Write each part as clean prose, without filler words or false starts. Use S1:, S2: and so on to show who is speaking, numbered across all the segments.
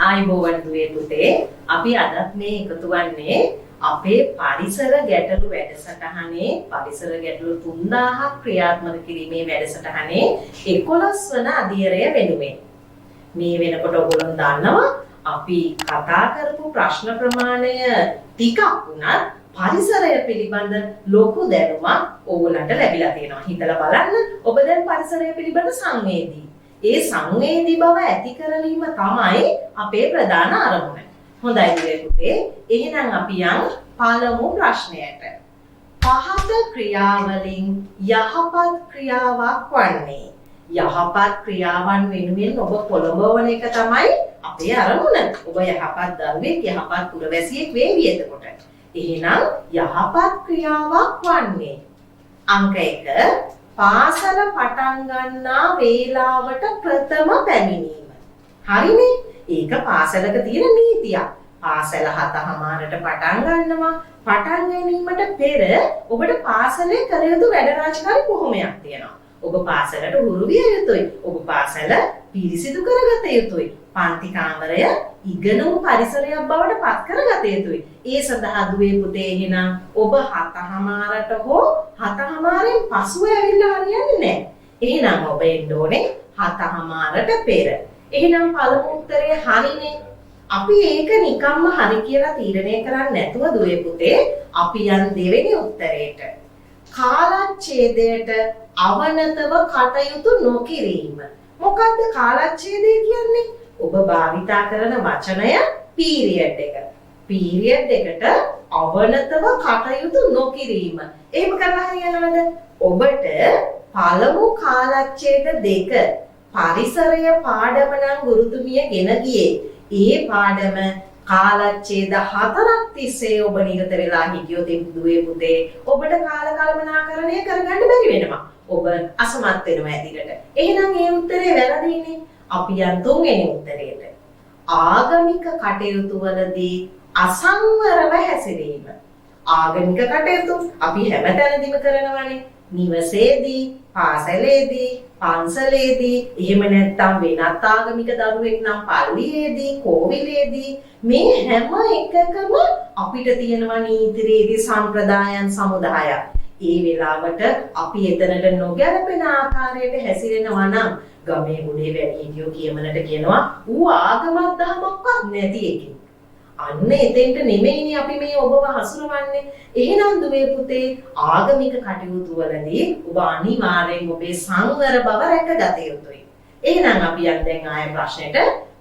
S1: ආයිබෝවන් දුවේ පුතේ අපි අදත් මේ එකතු වන්නේ අපේ පරිසර ගැටලු වැඩසටහනේ පරිසර ගැටලු 3000ක් ක්‍රියාත්මක කිරීමේ වැඩසටහනේ 11 වන අදියරය වෙනුවෙන් මේ වෙනකොට ඔයගොල්ලෝ දන්නවා අපි කතා කරපු ප්‍රශ්න ප්‍රමාණය ටිකක් වුණත් පරිසරය පිළිබඳ ලොකු දැනුමක් ඕගොල්ලන්ට ලැබිලා තියෙනවා. හිතලා බලන්න ඔබ දැන් පරිසරය පිළිබඳ සංවේදී. ඒ සංවේදී බව ඇති කරලීම තමයි අපේ ප්‍රධාන අරමුණ. හොඳයි දුවේ පුතේ. එහෙනම් අපි යන් පළමු ප්‍රශ්නයට. පහත ක්‍රියාවලින් යහපත් ක්‍රියාවක් වන්නේ. යහපත් ක්‍රියාවන් වෙනුවෙන් ඔබ පොළඹවන එක තමයි අපේ අරමුණ. ඔබ යහපත් දරුවෙක් යහපත් පුරවැසියෙක් වේවි එතකොට. එහෙනම් යහපත් ක්‍රියාවක් වන්නේ අංක 1 පාසල පටන් ගන්නා වේලාවට ප්‍රථම පැමිණීම. හරිනේ? ඒක පාසලක තියෙන නීතියක්. පාසල 7:00ට පටන් ගන්නවා. පටන් ගැනීමට පෙර ඔබට පාසලේ කළ යුතු වැඩ රාජකාරි කොහොමයක් තියෙනවා. ඔබ පාසලට හුරු විය යුතුයි. ඔබ පාසල පිරිසිදු කරගත යුතුයි. පන්ති කාමරය ඉගෙනුම් පරිසරයක් බවට පත් කරගත යුතුයි. ඒ සඳහා දුවේ පුතේ එහෙනම් ඔබ 7:00ට හෝ 7:00න් පසුව ඇවිල්ලා හරියන්නේ නැහැ. එහෙනම් ඔබ එන්න ඕනේ 7:00ට පෙර. එහෙනම් පළමු උත්තරය හරිනේ. අපි ඒක නිකම්ම හරි කියලා තීරණය කරන්නේ නැතුව දුවේ පුතේ අපි යන් දෙවෙනි උත්තරේට. කාලච්ඡේදයට අවනතව කටයුතු නොකිරීම. මොකද්ද කාලච්ඡේදය කියන්නේ? ඔබ භාවිතා කරන වචනය පීරියඩ් එක. පීරියඩ් එකට අවනතව කටයුතු නොකිරීම. එහෙම කරලා හරියනවද? ඔබට පළමු කාලච්ඡේද 2 පරිසරය පාඩම නම් ගුරුතුමිය ගෙන ගියේ. ඒ පාඩම කාලච්ඡේද 4ක් තිස්සේ ඔබ නිරත වෙලා හිටියොත් දුවේ පුතේ ඔබට කාලකල්පනාකරණය කරගන්න බැරි වෙනවා. ඔබ අසමත් වෙනවා ඇතිකට. එහෙනම් මේ උත්තරේ වැරදිනේ. අපි යන් තුන්වෙනි උත්තරේට. ආගමික කටයුතු වලදී අසංවරව හැසිරීම. ආගමික කටයුතු අපි හැමතැනදීම කරනවානේ. නිවසේදී, පාසලේදී, පන්සලේදී, එහෙම නැත්නම් වෙනත් ආගමික දරුවෙක් නම් පල්ලියේදී, කෝවිලේදී මේ හැම එකකම අපිට තියෙනවා නීති රීති සම්ප්‍රදායන් සමුදායක්. ඒ වෙලාවට අපි එතනට නොගැලපෙන ආකාරයට හැසිරෙනවා නම් ගමේ ගුඩේ වැඩිහිටියෝ කියමනට කියනවා ඌ ආගමක් දහමක්වත් නැති එකෙක්. අන්න එතෙන්ට නෙමෙයිනේ අපි මේ ඔබව හසුරවන්නේ. එහෙනම් දුවේ පුතේ ආගමික කටයුතු වලදී ඔබ අනිවාර්යෙන් ඔබේ සංවර බව රැකගත යුතුයි. එහෙනම් අපි යන් දැන් ආයේ ප්‍රශ්නෙට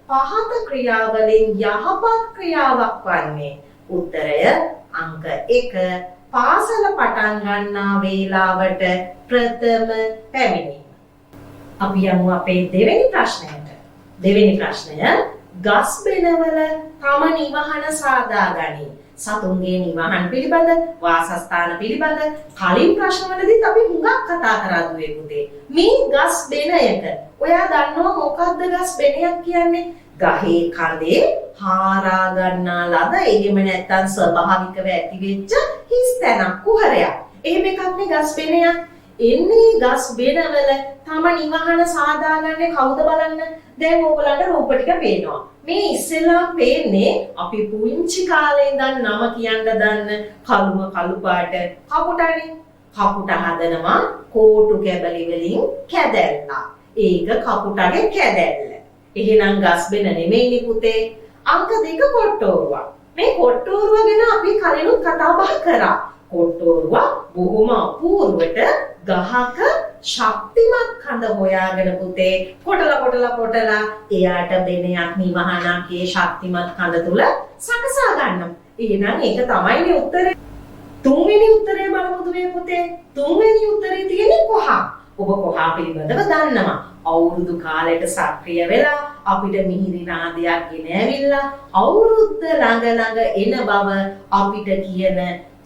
S1: පහත ක්‍රියාවලින් යහපත් ක්‍රියාවක් වන්නේ. උත්තරය අංක 1 පාසල පටන් ගන්නා වේලාවට ප්‍රථම පැමිණීම. අපි යමු අපේ දෙවෙනි ප්‍රශ්නයට. දෙවෙනි ප්‍රශ්නය ගස් බෙනවල තම නිවහන සාදා ගනී. සතුන්ගේ නිවහන් පිළිබඳ වාසස්ථාන පිළිබඳ කලින් ප්‍රශ්නවලදීත් අපි හුඟක් කතා කරා දුවේ පුතේ. මේ ගස් බෙනයක ඔයා දන්නවා මොකක්ද ගස් බෙනයක් කියන්නේ? ගහේ කඳේ හාරා ගන්නා ලද එහෙම නැත්නම් ස්වභාවිකව ඇති වෙච්ච හිස් තැනක් කුහරයක්. එහෙම එකක් නේ ගස් බෙනයක්. එන්නේ ගස් බෙනවල තම නිවහන සාදාගන්නේ කවුද බලන්න. දැන් ඕගලන්ට රූප ටික පේනවා. මේ ඉස්සෙල්ලා පේන්නේ අපි පුංචි කාලේ ඉඳන් නම කියන්න දන්න කළු පාට කපුටනේ. කපුට හදනවා කෝටු කැබලි වලින් කැදැල්ල. ඒක කපුටගේ කැදැල්ල. එහෙනම් ගස් බෙන නෙමෙයිනේ පුතේ. අංක 2 කොට්ටෝරුවක්. මේ කොට්ටෝරුව ගැන අපි කලිනුත් කතා බහ කරා. කොට්ටෝරුව බොහොම අපූර්වට ගහක ශක්තිමත් කඳ හොයාගෙන පුතේ කොටලා එයාට බෙනයක් නිවහනක් ඒ ශක්තිමත් කඳ තුල සකසා ගන්නවා. එහෙනම් ඒක තමයිනේ උත්තරේ. තුන්වෙනි උත්තරය බලමු දුවේ පුතේ. තුන්වෙනි උත්තරේ තියෙන්නේ කොහා. ඔබ කොහා පිළිබඳව දන්නවා. අවුරුදු කාලයට සක්‍රිය වෙලා අපිට මිහිරි නාදයක් ගෙන ඇවිල්ලා අවුරුද්ද ළඟ එන බව අපිට කියන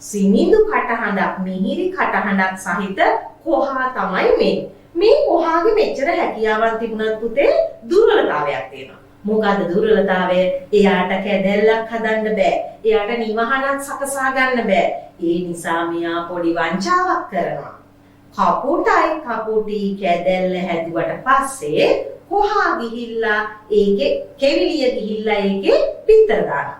S1: සිනිඳු කටහඬක් මිහිරි කටහඬක් සහිත කොහා තමයි මේ. මේ කොහාගේ මෙච්චර හැකියාවක් තිබුණත් පුතේ දුර්වලතාවයක් තියෙනවා. මොකද්ද දුර්වලතාවය? එයාට කැදැල්ලක් හදන්න බෑ. එයාට නිවහනක් සකසා ගන්න බෑ. ඒ නිසා මෙයා පොඩි වංචාවක් කරනවා. කපුටයි කපුටි කැදැල්ල හැදුවට පස්සේ කොහා ගිහිල්ලා ඒකේ කෙවිලිය ගිහිල්ලා ඒකේ පිටර දානවා.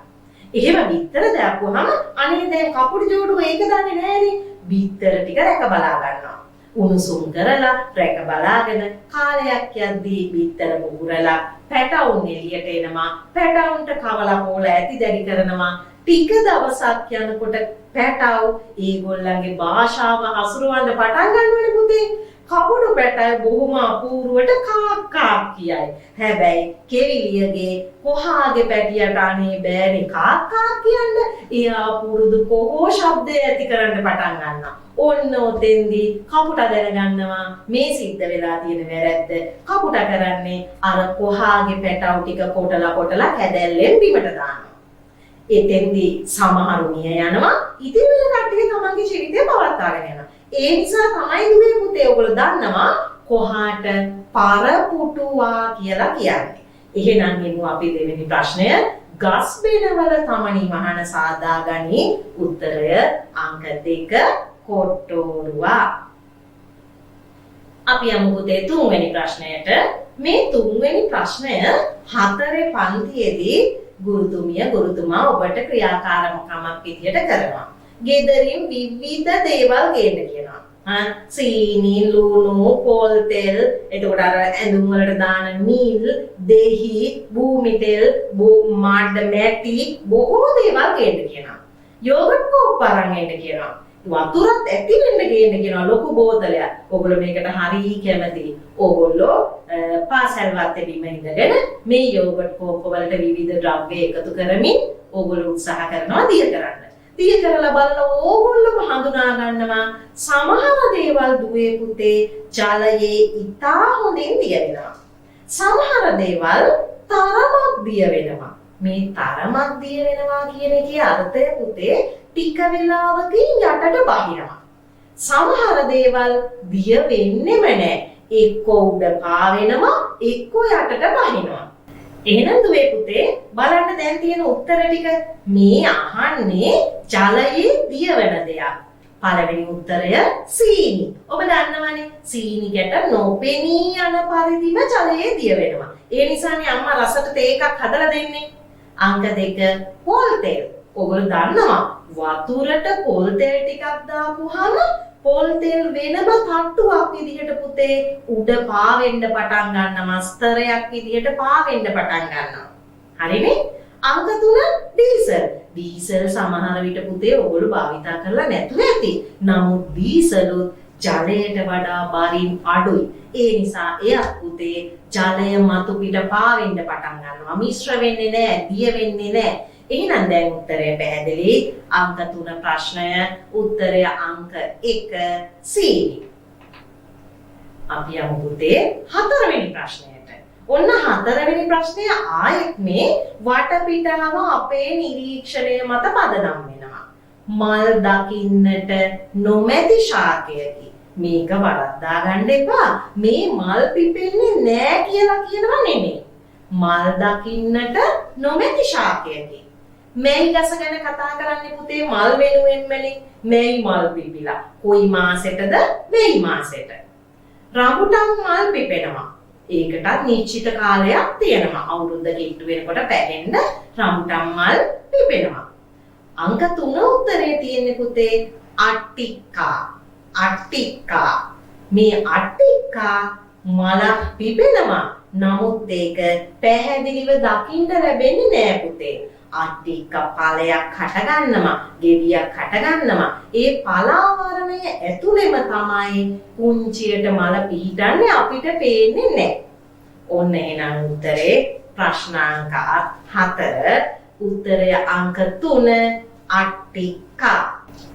S1: එහෙම පිටර දාපුවම අනේ දැන් කපුටු ජෝඩුව ඒක දන්නේ නැහැනේ. පිටර ටික රැක බලා ගන්නවා. උණුසුම් කරලා රැක බලාගෙන කාලයක් යද්දී පිටර පුරලා පැටවුන් එළියට එනවා. පැටවුන්ට කවලා පොළ ඇති දැඩි කරනවා. ටික දවසක් යනකොට පැටව ඒගොල්ලන්ගේ භාෂාව හසුරවන්න පටන් ගන්නවනේ පුතේ. කපුටු පැටව බොහොම අපූර්වට කාක්කා කියයි. හැබැයි කෙවිලියගේ කොහාගේ පැටියට අනේ බෑනේ කාක්කා කියන්න. එයා පුරුදු කොහො ශබ්දය ඇති කරන්න පටන් ගන්නවා. ඔන්න ඔතෙන්දී කපුටා දැනගන්නවා මේ සිද්ධ වෙලා තියෙන වැරැද්ද. කපුටා කරන්නේ අර කොහාගේ පැටව ටික කොටලා කැදැල්ලෙන් බිමට දානවා. එතෙන්දී සමහරු මිය යනවා. ඉතින් වෙන කට්ටිය තමන්ගේ ජීවිතය පවත්වාගෙන යනවා. ඒ නිසා තමයි දුවේ පුතේ ඔයගොල්ලෝ දන්නවා කොහාට පරපුටුවා කියලා කියන්නේ. එහෙනම් එමු අපි දෙවෙනි ප්‍රශ්නය. ගස් බෙනවල තමනි මහන සාදාගනි. උත්තරය අංක 2 කොට්ටෝරුවා. අපි යමු පුතේ තුන්වෙනි ප්‍රශ්නයට. මේ තුන්වෙනි ප්‍රශ්නය 4 පන්තියේදී ගුරුතුමා ඔබට ක්‍රියාකාරකමක් විදියට කරනවා. ගෙදරින් විවිධ දේවල් ගේන්න කියනවා. සීනි, ලුණු, පොල් තෙල්, එතකොට අර ඇඳුම් වලට දාන මිල්, දෙහි, භූමි තෙල්, මඩ මැටි බොහෝ දේවල් ගේන්න කියනවා. යෝගට් කෝප්ප අරන් එන්න කියනවා. වතුරත් ඇති වෙන්න ගේන්න කියනවා ලොකු බෝතලයක්. ඔයගොල්ලෝ මේකට හරිය කැමතියි. ඔයගොල්ලෝ පාසල් වත්තේ බිම ඉඳගෙන මේ යෝගට් කෝප්ප වලට විවිධ ද්‍රව්‍ය එකතු කරමින් ඔයගොල්ලෝ උත්සාහ කරනවා දිය කරන්න. දිය කරලා බලලා ඕගොල්ලෝම හඳුනා ගන්නවා සමහර දේවල් දුවේ පුතේ ජලයේ ඉතා හොඳින් දිය වෙනවා. සමහර දේවල් තරමක් දිය වෙනවා. මේ තරමක් දිය වෙනවා කියන එකේ අර්ථය පුතේ ටික වෙලාවකින් යටට බහිනවා. සමහර දේවල් දිය වෙන්නෙම නැහැ. එක්ක උඩ පාවෙනවා එක්ක යටට බහිනවා. එහෙනම් දුවේ පුතේ බලන්න දැන් තියෙන උත්තර ටික. මේ අහන්නේ ජලයේ දිය වෙන දෙයක්. පළවෙනි උත්තරය සීනි. ඔබ දන්නවනේ සීනි ගැට නොපෙනී යන පරිදිම ජලයේ දිය වෙනවා. ඒ නිසානේ අම්මා රසට තේ එකක් හදලා දෙන්නේ. අංක 2 පොල් තෙල්. ඔයගොල්ලෝ දන්නවා වතුරට පොල් තෙල් ටිකක් දාපුවාම පොල් තෙල් වෙනම තට්ටුවක් විදිහට පුතේ උඩ පාවෙන්න පටන් ගන්නවා. ස්තරයක් විදිහට පාවෙන්න පටන් ගන්නවා. හරිනේ? අංක 3 ඩීසල්. ඩීසල් සමහර විට පුතේ ඔයගොල්ලෝ භාවිතා කරලා නැතුව ඇති. නමුත් ඩීසලුත් ජලයට වඩා බරින් අඩුයි. ඒ නිසා එය පුතේ ජලය මතු පිට පාවෙන්න පටන් ගන්නවා. මිශ්‍ර වෙන්නේ නැහැ, දිය වෙන්නේ නැහැ. එහෙනම් දැන් උත්තරය පැහැදිලි. අංක 3 ප්‍රශ්නය. උත්තරය අංක 1 සීනි. අපි යමු පුතේ 4 වෙනි ප්‍රශ්නයට. ඔන්න 4 වෙනි ප්‍රශ්නය ආයෙත් මේ වටපිටාව අපේ නිරීක්ෂණය මත පදනම් වෙනවා. මල් දකින්නට නොමැති ශාකයකි. මේක වරද්දා ගන්න එපා. මේ මල් පිපෙන්නේ නෑ කියලා කියනවා නෙමෙයි. මල් දකින්නට නොමැති ශාකයකි. මේයි ගස ගැන කතා කරන්නේ පුතේ මල් වෙනුවෙන්මනේ. මේයි මල් පිපිලා. කොයි මාසෙටද? මේයි මාසෙට. රඹුටන් මල් පිපෙනවා. ඒකටත් නිශ්චිත කාලයක් තියෙනවා. අවුරුද්දක ඉක්තු වෙනකොට පැහෙන්න රඹුටන් මල් පිපෙනවා. අංක 3 උත්තරේ තියෙන්නේ පුතේ අට්ටිකා. අට්ටිකා. මේ අට්ටිකා මල පිපෙනවා. නමුත් ඒක පැහැදිලිව දකින්න ලැබෙන්නේ නෑ පුතේ. අට්ටිකා ඵලයක් හට ගන්නවා, ගෙඩියක් හට ගන්නවා. ඒ පලාවරණය ඇතුළෙම තමයි කුංචියට මල පිහිටන්නේ අපිට පේන්නේ නෑ. ඔන්න එහෙනම් උත්තරේ ප්‍රශ්නාංක 4. උත්තරය අංක 3 අට්ටිකා.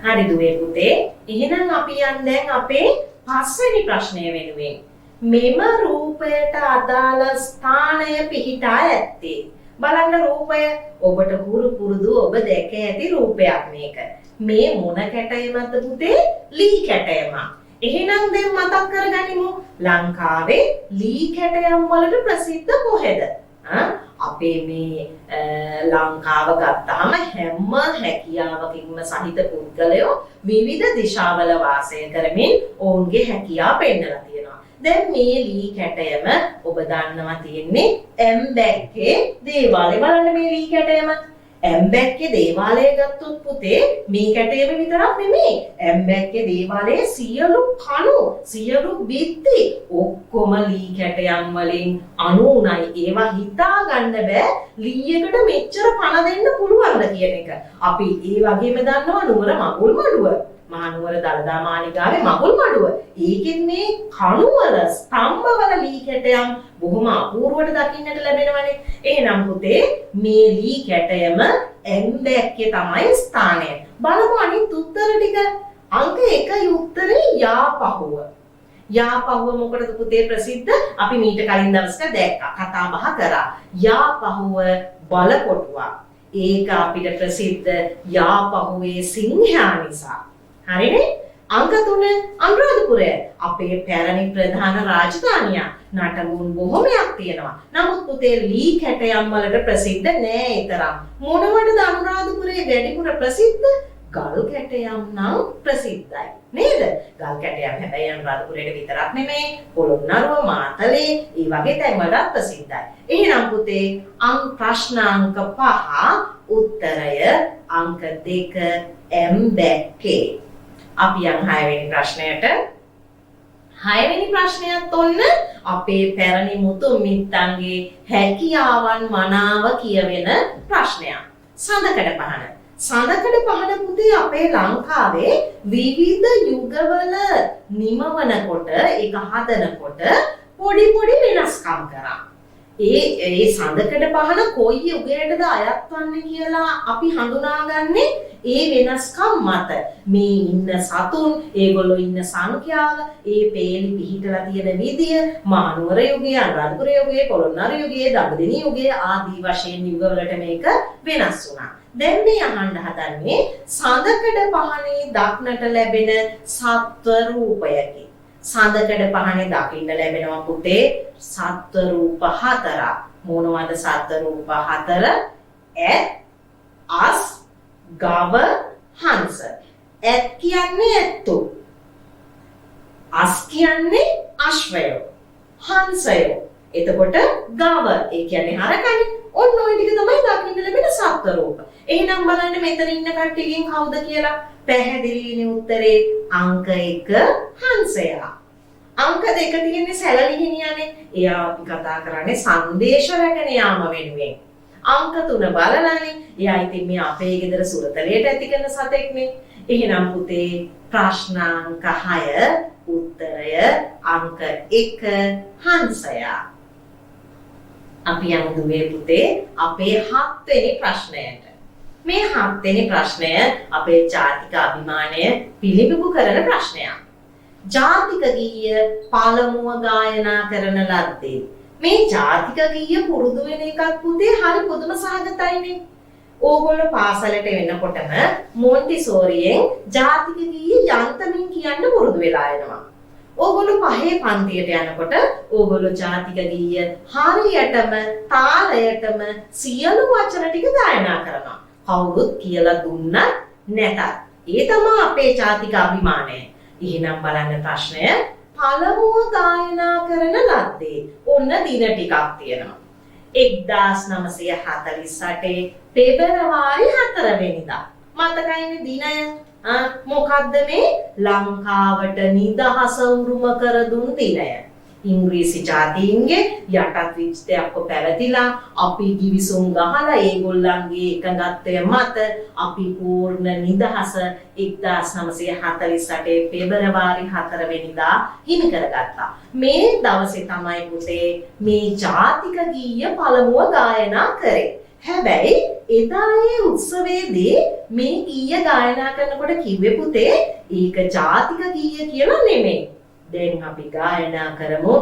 S1: හරි දුවේ පුතේ. එහෙනම් අපි යන්නේ දැන් අපේ 5 වෙනි ප්‍රශ්නය වෙනුවෙන්. මෙම රූපයට අදාළ ස්ථානය පිහිටා ඇත්තේ. බලන්න රූපය ඔබට පුරුදු ඔබ දැක ඇති රූපයක් මේක. මේ මොන කැටයමද පුතේ? ලී කැටයම. එහෙනම් දැන් මතක් කරගනිමු ලංකාවේ ලී කැටයම් වලට ප්‍රසිද්ධ කොහෙද? අපේ මේ ලංකාව ගත්තාම හැම හැකියාවකින්ම සහිත පුද්ගලයෝ විවිධ දිශාවල වාසය කරමින් ඔවුන්ගේ හැකියාව පෙන්වලා තියෙනවා. දැන් මේ ලී කැටයම ඔබ දන්නවා තියෙන්නේ ඇම්බැක්කේ දේවාලේ. බලන්න මේ ලී කැටයම ඇම්බැක්කේ දේවාලය ගත්තොත් පුතේ මේ කැටයම විතරක් නෙමෙයි. ඇම්බැක්කේ දේවාලයේ සියලු කණු සියලු බිත්ති ඔක්කොම ලී කැටයන් වලින් 99යි. ඒවා හිතා ගන්න බෑ ලීයකට මෙච්චර පණ දෙන්න පුළුවන්ද කියන එක. අපි ඒ වගේම දන්නවා නුවර මගුල් මඩුව. මහනුවර දළදා මාලිගාවේ මගුල් මඩුව. ඒකෙන් මේ කණුවල ස්තම්භවල ලී කැටයන් බොහොම අපූර්වට දකින්නට ලැබෙනවනේ. එහෙනම් පුතේ මේ ලී කැටයම ඇම්බැක්කේ තමයි ස්ථානය. බලමු අනිත් උත්තර ටික. අංක 1 උත්තරේ යාපහුව. යාපහුව මොකටද පුතේ ප්‍රසිද්ධ? අපි මීට කලින් දවසක දැක්කා, කතා බහ කරා. යාපහුව බලකොටුවක්. ඒක අපිට ප්‍රසිද්ධ යාපහුවේ සිංහයා නිසා. හරිනේ? අංක 3 අනුරාධපුරය අපේ පැරණි ප්‍රධාන රාජධානිය. නටබුන් බොහොමයක් තියෙනවා. නමුත් පුතේ ලී කැටයම් වලට ප්‍රසිද්ධ නෑ ඒ තරම්. මොනවටද අනුරාධපුරයේ වැඩිපුර ප්‍රසිද්ධ? ගල් කැටයම් නම් ප්‍රසිද්ධයි. නේද? ගල් කැටයම් හැබැයි අනුරාධපුරයේ විතරක් නෙමෙයි, පොළොන්නරුව, මාතලේ ඒ වගේ තැන් වලත් ප්‍රසිද්ධයි. එහෙනම් පුතේ ප්‍රශ්න අංක 5 උත්තරය අංක 2 ඇම්බැක්කේ. අපි යන් 6 වෙනි ප්‍රශ්නයට. 6 වෙනි ප්‍රශ්නයත් ඔන්න අපේ පැරණි මුතු මිත්තන්ගේ හැකියාවන් මනාව කියවෙන ප්‍රශ්නයක්. සඳකඩ පහන. සඳකඩ පහන පුතේ අපේ ලංකාවේ විවිධ යුගවල නිමවනකොට ඒක හදනකොට පොඩි පොඩි වෙනස්කම් කරා. ඒ සඳකඩ පහන කොයි යුගයකටද අයත් වන්නේ කියලා අපි හඳුනාගන්නේ ඒ වෙනස්කම් මත. මේ ඉන්න සතුන්, ඒගොල්ලෝ ඉන්න සංඛ්‍යාව, ඒ පේලි පිහිටලා තියෙන විදිය, මහනුවර යුගයේ, අනුරාධපුර යුගයේ, පොළොන්නරු යුගයේ, දඹදෙණි යුගයේ ආදී වශයෙන් යුගවලට මේක වෙනස් වුණා. දැන් මේ අහන්න හදන්නේ සඳකඩ පහනේ දක්නට ලැබෙන සත්ව රූපයකි. සඳකඩ පහනේ දකින්න ලැබෙනවා පුතේ සත්ව රූප 4ක්. මොනවද සත්ව රූප 4? ඇත්, අස්, ගව, හංස. ඇත් කියන්නේ ඇත්තු. අස් කියන්නේ අශ්වයෝ. හංසයෝ. එතකොට ගව ඒ කියන්නේ හරකනේ. ඔන්න ඔය ටික තමයි දකින්න ලැබෙන සත්ව රූප. එහෙනම් බලන්න මෙතන ඉන්න කට්ටියකින් කවුද කියලා. පැහැදිලිනේ උත්තරේ අංක 1 හංසයා. අංක 2 තියෙන්නේ සැලලිහිණියානේ. එයා අපි කතා කරන්නේ සංදේශ රැගෙන යාම වෙනුවෙන්. අංක 3 බලලානේ. එයා ඉතින් මේ අපේ ගෙදර සුරතලයට ඇති කරන සතෙක්නේ. එහෙනම් පුතේ ප්‍රශ්න අංක 6 උත්තරය අංක 1 හංසයා. අපි යමු දුවේ පුතේ අපේ 7 වෙනි ප්‍රශ්නයට. මේ 7 වෙනි ප්‍රශ්නය අපේ ජාතික අභිමානය පිළිබිඹු කරන ප්‍රශ්නයක්. ජාතික ගීය පළමුව ගායනා කරන ලද්දේ. මේ ජාතික ගීය පුරුදු වෙන එකත් පුතේ හරි පුදුම සහගතයිනේ. ඕගොල්ලෝ පාසලට එනකොටම මොන්ටිසෝරියෙන් ජාතික ගීය යන්තමින් කියන්න පුරුදු වෙලා එනවා. ඕගොල්ලෝ පහේ පන්තියට යනකොට ඕගොල්ලෝ ජාතික ගීය හරියටම තාලයටම සියලු වචන ටික ගායනා කරනවා. කවුරුත් කියලා දුන්නත් නැතත්. ඒ තමයි අපේ ජාතික අභිමානය. එහෙනම් බලන්න ප්‍රශ්නය පළමුව ගායනා කරන ලද්දේ. ඔන්න දින ටිකක් තියෙනවා. 1948 පෙබරවාරි 4 වෙනිදා. මතකයිනේ දිනය? මොකද්ද මේ? ලංකාවට නිදහස උරුම කර දුන් දිනය. ඉංග්‍රීසි ජාතීන්ගේ යටත් විජිතයක්ව පැවතිලා අපි ගිවිසුම් ගහලා ඒගොල්ලන්ගේ එකඟත්වය මත අපි පූර්ණ නිදහස 1948 පෙබරවාරි 4 වෙනිදා හිමි කරගත්තා. මේ දවසේ තමයි පුතේ මේ ජාතික ගීය පළමුව ගායනා කරේ. හැබැයි එදා ඒ උත්සවයේදී මේ ගීය ගායනා කරනකොට කිව්වේ පුතේ ඒක ජාතික ගීය කියලා නෙමෙයි. දැන් අපි ගායනා කරමු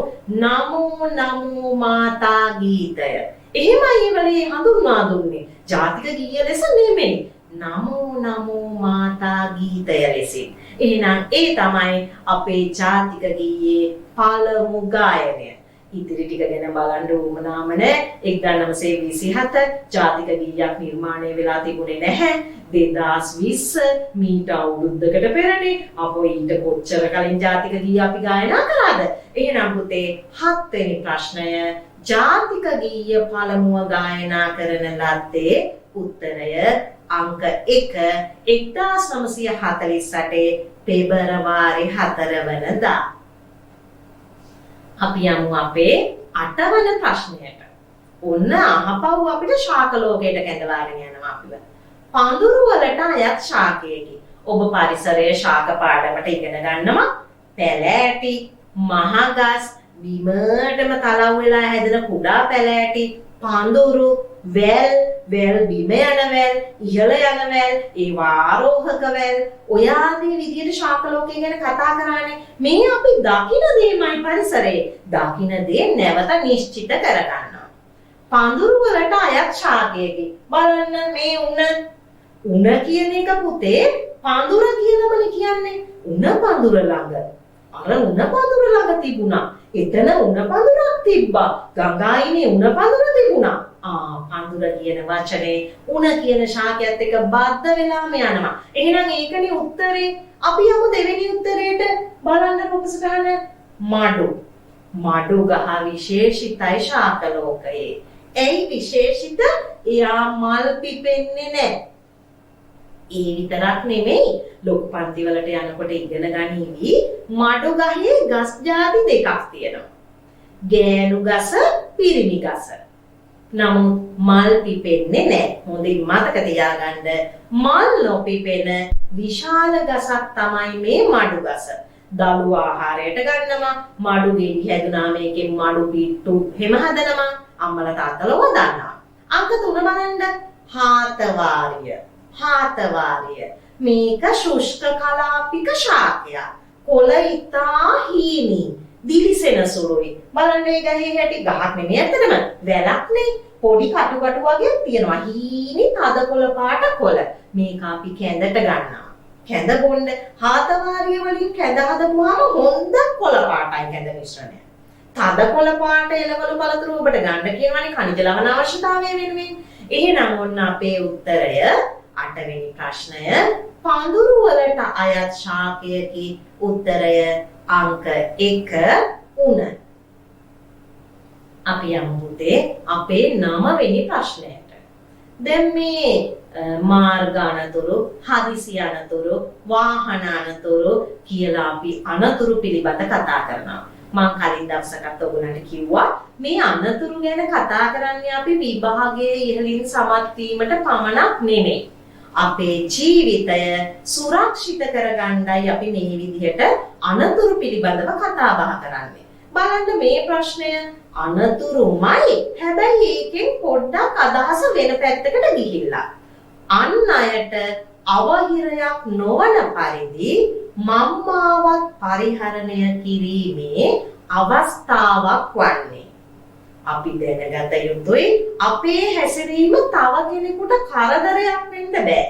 S1: නමෝ නමෝ මාතා ගීතය. එහෙමයි ඒවලේ හඳුන්වා දුන්නේ. ජාතික ගීය ලෙස නෙමෙයි. නමෝ නමෝ මාතා ගීතය ලෙසින්. එහෙනම් ඒ තමයි අපේ ජාතික ගීයේ පළමු ගායනය. ඉදිරි ටික ගැන බලන්න උවමනාම නැහැ. 1927 ජාතික ගීයක් නිර්මාණය වෙලා තිබුණේ නැහැ. 2020 මීට අවුරුද්දකට පෙරනේ අපෝ ඊට කොච්චර කලින් ජාතික ගී අපි ගායනා කළාද? එහෙනම් පුතේ 7 වෙනි ප්‍රශ්නය ජාතික ගීය පළමුව ගායනා කරන ලද්දේ උත්තරය අංක 1 1948 පෙබරවාරි 4 වෙනිදා. අපි යමු අපේ 8 වන ප්‍රශ්නයට. ඔන්න අහපව් අපිට ශාක ලෝකයට කැඳවාගෙන යනවා අපිව. පඳුරු වලට අයත් ශාකයකි. ඔබ පරිසරයේ ශාක පාඩමට ඉගෙන ගන්නවා. පැලෑටි, මහගස්, බිමටම තලව් වෙලා හැදෙන කුඩා පැලෑටි, පඳුරු, වැල්, වැල් බිම යන වැල්, ඉහළ යන වැල්, ඒවා ආරෝහක වැල්, ඔය ආදී විදිහට ශාක ලෝකය ගැන කතා කරානේ. මේ අපි දකින දේමයි පරිසරයේ. දකින දේ නැවත නිශ්චිත කරගන්නවා. පඳුරු වලට අයත් ශාකයකි. බලන්න මේ උණ කියන එක පුතේ පඳුර කියලාමනේ කියන්නේ. උණ පඳුර ළඟ. අර උණ පඳුර ළඟ තිබුණා. එතන උණ පඳුරක් තිබ්බා. ගංගායිනේ උණ පඳුර තිබුණා. පඳුර කියන වචනේ උණ කියන ශාකයත් එක්ක බද්ධ වෙලාම යනවා. එහෙනම් ඒකනේ උත්තරේ. අපි යමු දෙවෙනි උත්තරේට. බලන්න රූපසටහන. මඩු. මඩු ගහ විශේෂිතයි ශාක ලෝකයේ. ඇයි විශේෂිත? එයා මල් පිපෙන්නේ නැහැ. ඒ විතරක් නෙමෙයි ලොකු පන්ති වලට යනකොට ඉගෙන ගනිවි මඩු ගහේ ගස් ಜಾති දෙකක් තියෙනවා. ගෑනු ගස, පිරිමි ගස. නමුත් මල් පිපෙන්නේ නැහැ. හොඳින් මතක තියාගන්න. මල් නොපිපෙන විශාල ගසක් තමයි මේ මඩු ගස. දළු ආහාරයට ගන්නවා. මඩු ගෙඩි හැදුනා මේකෙන් මඩු පිට්ටු හැම හදනවා. අම්මලා තාත්තලා වදන්නවා. අංක 3 බලන්න. හාතවාරිය. හාතවාරිය. මේක ශුෂ්ක කලාපික ශාකයක්. කොළ ඉතා හීනි. දිලිසෙන සුළුයි. බලන්න මේ ගහේ හැටි ගහක් නෙමෙයි ඇත්තටම. වැලක් නේ. පොඩි කටු කටු වගේ තියෙනවා. හීනි තද කොළ පාට කොළ. මේක අපි කැඳට ගන්නවා. කැඳ බොන්න හාතවාරිය වලින් කැඳ හදපුවාම හොඳ කොළ පාටයි කැඳ මිශ්‍රණය. තද කොළ පාට එළවලු පළතුරු ඔබට ගන්න කියනවානේ khනිජ ලවණ අවශ්‍යතාවය වෙනුවෙන්. එහෙනම් ඔන්න අපේ උත්තරය 8 වෙනි ප්‍රශ්නය පඳුරු වලට අයත් ශාකයකි. උත්තරය අංක 1 උණ. අපි යමු පුතේ අපේ 9 වෙනි ප්‍රශ්නයට. දැන් මේ මාර්ග අනතුරු, හදිසි අනතුරු, වාහන අනතුරු කියලා අපි අනතුරු පිළිබඳ කතා කරනවා. මම කලින් දවසකට ඔයගොල්ලන්ට කිව්වා මේ අනතුරු ගැන කතා කරන්නේ අපි විභාගයේ ඉහළින් සමත් වීමට පමණක් නෙමෙයි. අපේ ජීවිතය සුරක්ෂිත කරගන්නයි අපි මේ විදිහට අනතුරු පිළිබඳව කතා බහ කරන්නේ. බලන්න මේ ප්‍රශ්නය අනතුරුමයි. හැබැයි ඒකෙන් පොඩ්ඩක් අදහස වෙන පැත්තකට ගිහිල්ලා. අන් අයට අවහිරයක් නොවන පරිදි මම්මාවත් පරිහරණය කිරීමේ අවස්ථාවක් වන්නේ. අපි දැනගත යුතුයි අපේ හැසිරීම තව කෙනෙකුට කරදරයක් වෙන්න බෑ.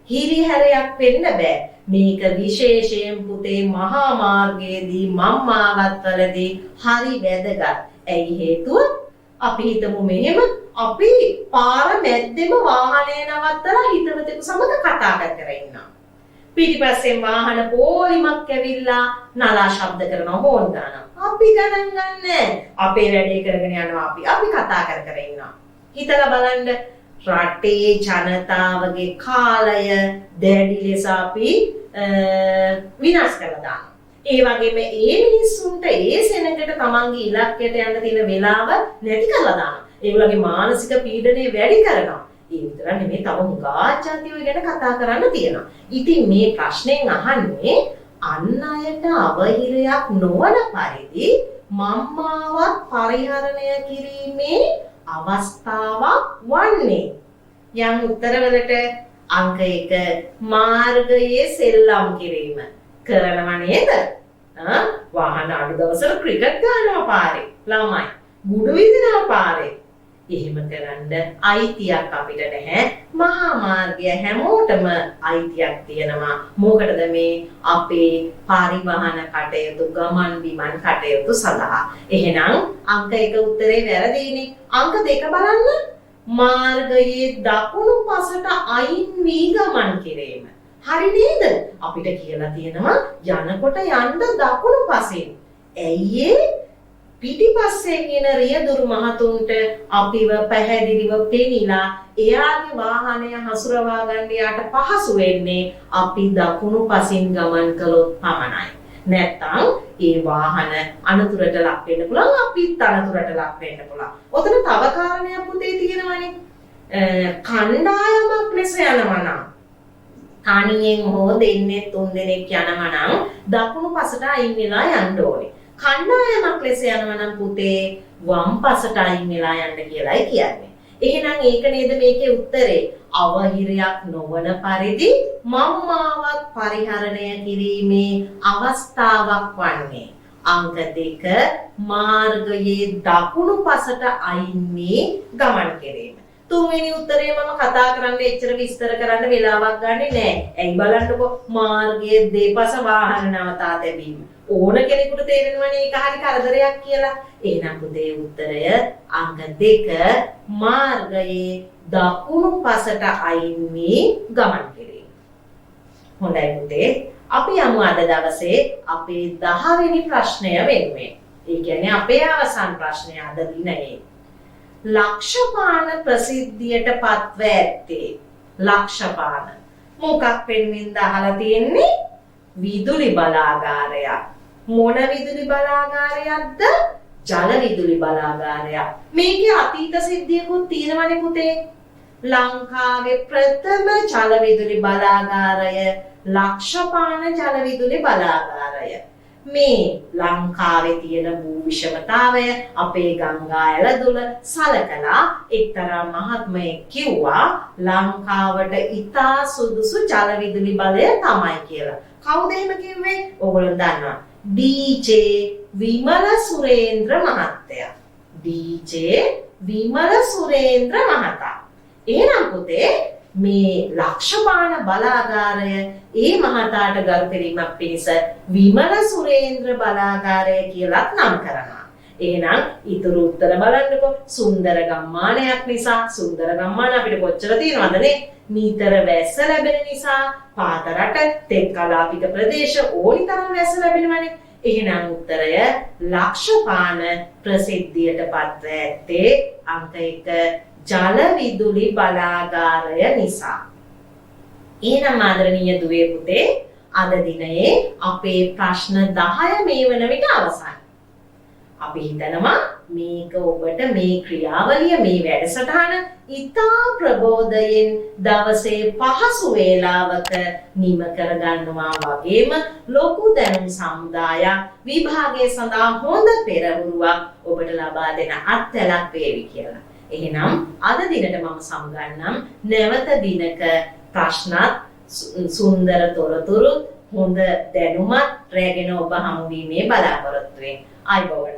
S1: හිරිහැරයක් වෙන්න බෑ. මේක විශේෂයෙන් පුතේ මහා මාර්ගයේදී මම්මාවත් වලදී හරි වැදගත්. ඇයි හේතුව? අපි හිතමු මෙහෙම අපි පාර මැද්දේම වාහනය නවත්තලා හිතවතෙකු සමග කතා කර ඉන්නවා. පිටිපස්සෙන් වාහන පොලිමක් ඇවිල්ලා නලා ශබ්ද කරනවා හෝන් දානවා. අපි ගණන් ගන්නෑ. අපේ වැඩේ කරගෙන යනවා අපි කතා කර ඉන්නවා. හිතලා බලන්න රටේ ජනතාවගේ කාලය දැඩි ලෙස අපි විනාශ කරලා දානවා. ඒ වගේම ඒ මිනිස්සුන්ට ඒ සෙනඟට තමන්ගේ ඉලක්කයට යන්න තියෙන වෙලාව නැති කරලා දානවා. ඒගොල්ලන්ගේ මානසික පීඩනය වැඩි කරනවා. ඒ විතර නෙමෙයි තව මුගාචාතිය ගැන කතා කරන්න තියෙනවා. ඉතින් මේ ප්‍රශ්නෙන් අහන්නේ අන් අයට අවහිරයක් නොවන පරිදි මම්මාවත් පරිහරණය කිරීමේ අවස්ථාවක් වන්නේ. යම් උත්තරවලට අංක 1 මාර්ගයේ සෙල්ලම් කිරීම කරනව නේද? වාහන අඩු දවසට ක්‍රිකට් ගහනවා පාරේ ළමයි. ගුඩු විදිනවා පාරේ. එහෙම කරන්න අයිතියක් අපිට නැහැ. මහා මාර්ගය හැමෝටම අයිතියක් තියෙනවා. මොකටද මේ අපේ පරිවහන කටයුතු ගමන් බිමන් කටයුතු සඳහා. එහෙනම් අංක 1 උත්තරේ වැරදිනේ. අංක 2 බලන්න. මාර්ගයේ දකුණු පසට අයින් වී ගමන් කිරීම. හරි නේද? අපිට කියලා තියෙනවා යනකොට යන්න දකුණු පසෙන්. ඇයි පිටිපස්සෙන් එන රියදුරු මහතුන්ට අපිව පැහැදිලිව පෙනිලා එයාගේ වාහනය හසුරවා ගන්න යාට පහසු වෙන්නේ අපි දකුණු පසින් ගමන් කළොත් පමණයි. නැත්තම් ඒ වාහන අනතුරට ලක් වෙන්න පුළුවන්, අපිත් අනතුරට ලක් වෙන්න පුළුවන්. ඔතන තව කාරණයක් පුතේ තියෙනවනේ. කණ්ඩායමක් ලෙස යනවා නම් තනියෙන් හෝ දෙන්නේ තුන් දෙනෙක් යනවා නම් දකුණු පසට අයින් වෙලා යන්න ඕනේ. කණ්ඩායමක් ලෙස යනවා නම් පුතේ වම් පසට අයින් වෙලා යන්න කියලායි කියන්නේ. එහෙනම් ඒක නේද මේකේ උත්තරේ. අවහිරයක් නොවන පරිදි මම්මාවත් පරිහරණය කිරීමේ අවස්ථාවක් වන්නේ. අංක 2 මාර්ගයේ දකුණු පසට අයින් වී ගමන් කිරීම. තුන්වෙනි උත්තරේ මම කතා කරන්න එච්චර විස්තර කරන්න වෙලාවක් ගන්නෙ නෑ. ඇයි බලන්නකෝ මාර්ගයේ දෙපස වාහන නවතා තැබීම. ඕන කෙනෙකුට තේරෙනවනේ ඒක හරි කරදරයක් කියලා. එහෙනම් පුතේ උත්තරය අංක 2 මාර්ගයේ දකුණු පසට අයින් වී ගමන් කිරීම. හොඳයි පුතේ. අපි යමු අද දවසේ අපේ 10 වෙනි ප්‍රශ්නය වෙනුවෙන්. ඒ කියන්නේ අපේ අවසන් ප්‍රශ්නය අද දිනයේ. ලක්ෂපාන ප්‍රසිද්ධියට පත්ව ඇත්තේ. ලක්ෂපාන මොකක් වෙනුවෙන්ද අහලා තියෙන්නේ? විදුලි බලාගාරයක්. මොන විදුලි බලාගාරයක්ද? ජල විදුලි බලාගාරයක්. මේකේ අතීත සිද්ධියකුත් තියෙනවනේ පුතේ. ලංකාවේ ප්‍රථම ජල විදුලි බලාගාරය ලක්ෂපාන ජල විදුලි බලාගාරය. මේ ලංකාවේ තියෙන භූ විෂමතාවය අපේ ගංගා ඇලදොල සලකලා එක්තරා මහත්මයෙක් කිව්වා ලංකාවට ඉතා සුදුසු ජල විදුලි බලය තමයි කියලා. කවුද එහෙම කිව්වේ? ඔයගොල්ලෝ දන්නවා. ඩී.ජේ. විමල සුරේන්ද්‍ර මහත්තයා. ඩී.ජේ. විමල සුරේන්ද්‍ර මහතා. එහෙනම් පුතේ මේ ලක්ෂපාන බලාගාරය ඒ මහතාට ගරු කිරීමක් පිණිස විමල සුරේන්ද්‍ර බලාගාරය කියලා නම් කරනවා. එහෙනම් ඊතුරු උත්තර බලන්නකො. සුන්දර ගම්මානයක් නිසා. සුන්දර ගම්මාන අපිට කොච්චර තියෙනවද නේ? නීතර වැස්ස ලැබෙන නිසා පාතරට තෙත් කලාපික ප්‍රදේශ ඕනි තරම් වැස්ස ලැබෙනවනේ. එහෙනම් උත්තරය ලක්ෂපාන ප්‍රසිද්ධියට පත්ව ඇත්තේ අංක 1 ජල විදුලි බලාගාරය නිසා. එහෙනම් ආදරණීය දුවේ පුතේ අද දිනයේ අපේ ප්‍රශ්න 10 මේ වන විට අවසන්. අපි හිතනවා මේක ඔබට මේ ක්‍රියාවලිය මේ වැඩසටහන ඉතා ප්‍රබෝධයෙන් දවසේ පහසු වේලාවක නිම කරගන්නවා වගේම ලොකු දැනුම් සමුදායක් විභාගයේ සඳහා හොඳ පෙරහුරුවක් ඔබට ලබා දෙන අත්දැකීමක් වේවි කියලා. එහෙනම් අද දිනට මම සමුගන්නම් නැවත දිනක ප්‍රශ්නත් සුන්දර තොරතුරු හොඳ දැනුමත් රැගෙන ඔබ හමු වීමේ බලාපොරොත්තුවෙන්. ආයුබෝවන්.